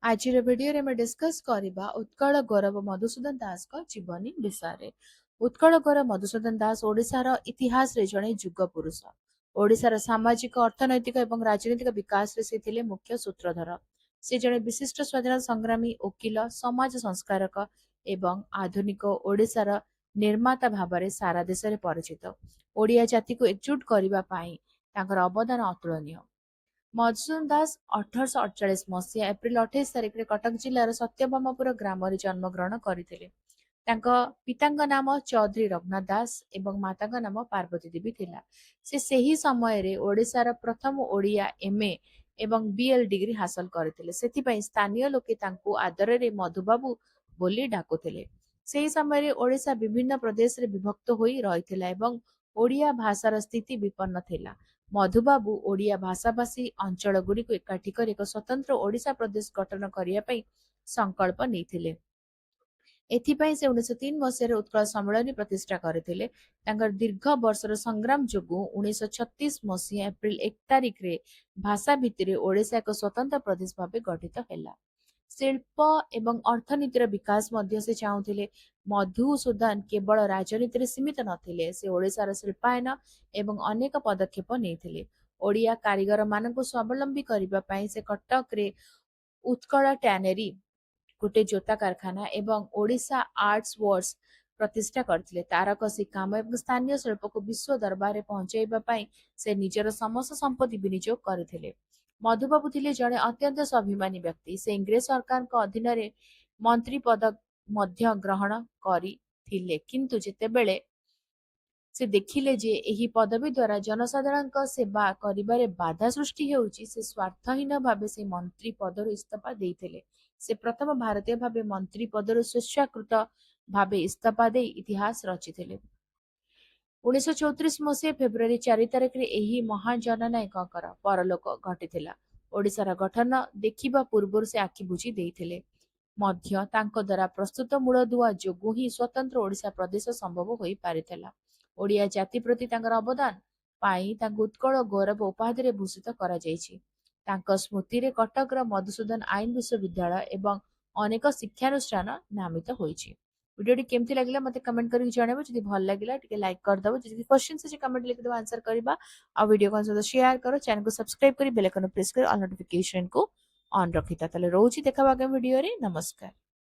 आज भिडियो में डिस्कस करबा उत्कल गौरव मधुसूदन दास को जीवनी विषय। उत्कल गौरव मधुसूदन दास ओडिशार इतिहास रे जड़े जुग पुरुष। ओडिशार सामाजिक अर्थनैतिक और राजनीतिक विकास रे से थिले मुख्य सूत्रधर। से जड़े विशिष्ट स्वाधीनता संग्रामी वकिल समाज संस्कारक एवं आधुनिक ओडिशार निर्माता भाव सारा देश में परिचित। ओडिया जाति को एकजुट करने अवदान अतुलनीय। मधुसूदन दास 1848 मसीहा एप्रिल 28 तारिख कटक जिलार सत्यभामापुर ग्राम जन्मग्रहण करथिले। ताଙ୍କ पिताଙ୍କ नाम चौधरी रघुनाथ दास एवं माताଙ୍କ नाम पार्वती देवी थिला। से ସେହି ସମୟରେ ଓଡ଼ିଶାର ପ୍ରଥମ ଓଡ଼ିଆ ଏମଏ ଏବଂ ବିଏଲ୍ ଡିଗ୍ରୀ ହାସଲ କରିଥିଲେ। ସେଥିପାଇଁ ସ୍ଥାନୀୟ ଲୋକେ ତାଙ୍କୁ ଆଦରରେ ମଧୁବାବୁ ବୋଲି ଡାକୁଥିଲେ। ସେହି ସମୟରେ ଓଡ଼ିଶା ବିଭିନ୍ନ ପ୍ରଦେଶରେ ବିଭକ୍ତ ହୋଇ ରହିଥିଲା ଏବଂ ଓଡ଼ିଆ ଭାଷାର ସ୍ଥିତି ବିପନ୍ନ ଥିଲା। ମଧୁବାବୁ ଓଡ଼ିଆ ଭାଷାଭାଷୀ ଅଞ୍ଚଳଗୁଡ଼ିକୁ ଏକାଠି କରି ଏକ ସ୍ୱତନ୍ତ୍ର ଓଡ଼ିଶା ପ୍ରଦେଶ ଗଠନ କରିବା ପାଇଁ ସଂକଳ୍ପ ନେଇଥିଲେ। ଏଥିପାଇଁ ସେ 1903 ମସିହାରେ ଉତ୍କଳ ସମ୍ମିଳନୀ ପ୍ରତିଷ୍ଠା କରିଥିଲେ। ତାଙ୍କର ଦୀର୍ଘ ବର୍ଷର ସଂଗ୍ରାମ ଯୋଗୁଁ 1936 ମସିହା ଏପ୍ରିଲ 1 ତାରିଖରେ ଭାଷା ଭିତ୍ତିରେ ଓଡ଼ିଶା ଏକ ସ୍ୱତନ୍ତ୍ର ପ୍ରଦେଶ ଭାବେ ଗଠିତ ହେଲା। ଶିଳ୍ପ ଏବଂ ଅର୍ଥନୀତିର ବିକାଶ ମଧ୍ୟ ସେ ଚାହୁଁଥିଲେ। ମଧୁସୂଦନ କେବଳ ରାଜନୀତିରେ ସୀମିତ ନଥିଲେ, ସେ ଓଡ଼ିଶାର ଶିଳ୍ପାୟନ ଏବଂ ଅନେକ ପଦକ୍ଷେପ ନେଇଥିଲେ। ଓଡ଼ିଆ କାରିଗରମାନଙ୍କୁ ସ୍ୱାବଲମ୍ବୀ କରିବା ପାଇଁ ସେ କଟକରେ ଉତ୍କଳ ଟ୍ୟାନେରୀ, ଗୋଟେ ଜୋତା କାରଖାନା ଏବଂ ଓଡ଼ିଶା ଆର୍ଟସ ୱାର୍କସ ପ୍ରତିଷ୍ଠା କରିଥିଲେ। ତାରକସି କାମ ଏବଂ ସ୍ଥାନୀୟ ଶିଳ୍ପକୁ ବିଶ୍ୱ ଦରବାରରେ ପହଞ୍ଚାଇବା ପାଇଁ ସେ ନିଜର ସମସ୍ତ ସମ୍ପତ୍ତି ବିନିଯୋଗ କରିଥିଲେ। ମଧୁବାବୁ ଥିଲେ ଜଣେ ଅତ୍ୟନ୍ତ ସ୍ୱାଭିମାନୀ ବ୍ୟକ୍ତି। ସେ ଇଂରେଜ ସରକାରଙ୍କ ଅଧୀନରେ ମନ୍ତ୍ରୀ ପଦ ମଧ୍ୟ ଗ୍ରହଣ କରିଥିଲେ, କିନ୍ତୁ ଯେତେବେଳେ ସେ ଦେଖିଲେ ଯେ ଏହି ପଦବୀ ଦ୍ୱାରା ଜନସାଧାରଣଙ୍କ ସେବା କରିବାରେ ବାଧା ସୃଷ୍ଟି ହେଉଛି, ସେ ସ୍ୱାର୍ଥହୀନ ଭାବେ ସେ ମନ୍ତ୍ରୀ ପଦରୁ ଇସ୍ତଫା ଦେଇଥିଲେ। ସେ ପ୍ରଥମ ଭାରତୀୟ ଭାବେ ମନ୍ତ୍ରୀ ପଦରୁ ସ୍ୱେଚ୍ଛାକୃତ ଭାବେ ଇସ୍ତଫା ଦେଇ ଇତିହାସ ରଚିଥିଲେ। 1934 ମସିହା ଫେବୃଆରୀ 4 ତାରିଖରେ ଏହି ମହାନ ଜନନାୟକଙ୍କର ପରଲୋକ ଘଟିଥିଲା। ଓଡ଼ିଶାର ଗଠନ ଦେଖିବା ପୂର୍ବରୁ ସେ ଆଖି ବୁଜି ଦେଇଥିଲେ ମଧ୍ୟ ତାଙ୍କ ଦ୍ୱାରା ପ୍ରସ୍ତୁତ ମୂଳଦୁଆ ଯୋଗୁଁ ହିଁ ସ୍ୱତନ୍ତ୍ର ଓଡ଼ିଶା ପ୍ରଦେଶ ସମ୍ଭବ ହୋଇପାରିଥିଲା। ଓଡ଼ିଆ ଜାତି ପ୍ରତି ତାଙ୍କର ଅବଦାନ ପାଇଁ ତାଙ୍କୁ ଉତ୍କଳ ଗୌରବ ଉପାଧିରେ ଭୂଷିତ କରାଯାଇଛି। ତାଙ୍କ ସ୍ମୃତିରେ କଟକର ମଧୁସୂଦନ ଆଇନ ବିଶ୍ୱବିଦ୍ୟାଳୟ ଏବଂ ଅନେକ ଶିକ୍ଷାନୁଷ୍ଠାନ ନାମିତ ହୋଇଛି। ଭିଡ଼ିଓଟି କେମିତି ଲାଗିଲା ମୋତେ କମେଣ୍ଟ କରିକି ଜଣାଇବ। ଯଦି ଭଲ ଲାଗିଲା ଟିକେ ଲାଇକ୍ କରିଦେବ। ଯଦି କ୍ୱେଶ୍ଚିନ୍ ଅଛି କମେଣ୍ଟ ଲେଖିଦେବ, ଆନ୍ସର କରିବା। ଆଉ ଭିଡ଼ିଓ କାହା ସହିତ ସେୟାର କର, ଚ୍ୟାନେଲକୁ ସବସ୍କ୍ରାଇବ କରି ବେଲ୍ ଆଇକନ୍ ପ୍ରେସ୍ କରି ଅଲ୍ ନୋଟିଫିକେସନକୁ ଅନ୍ ରଖିଥା। ତାହେଲେ ରହୁଛି, ଦେଖା ହବା ଆଗାମୀ ଭିଡ଼ିଓରେ। ନମସ୍କାର।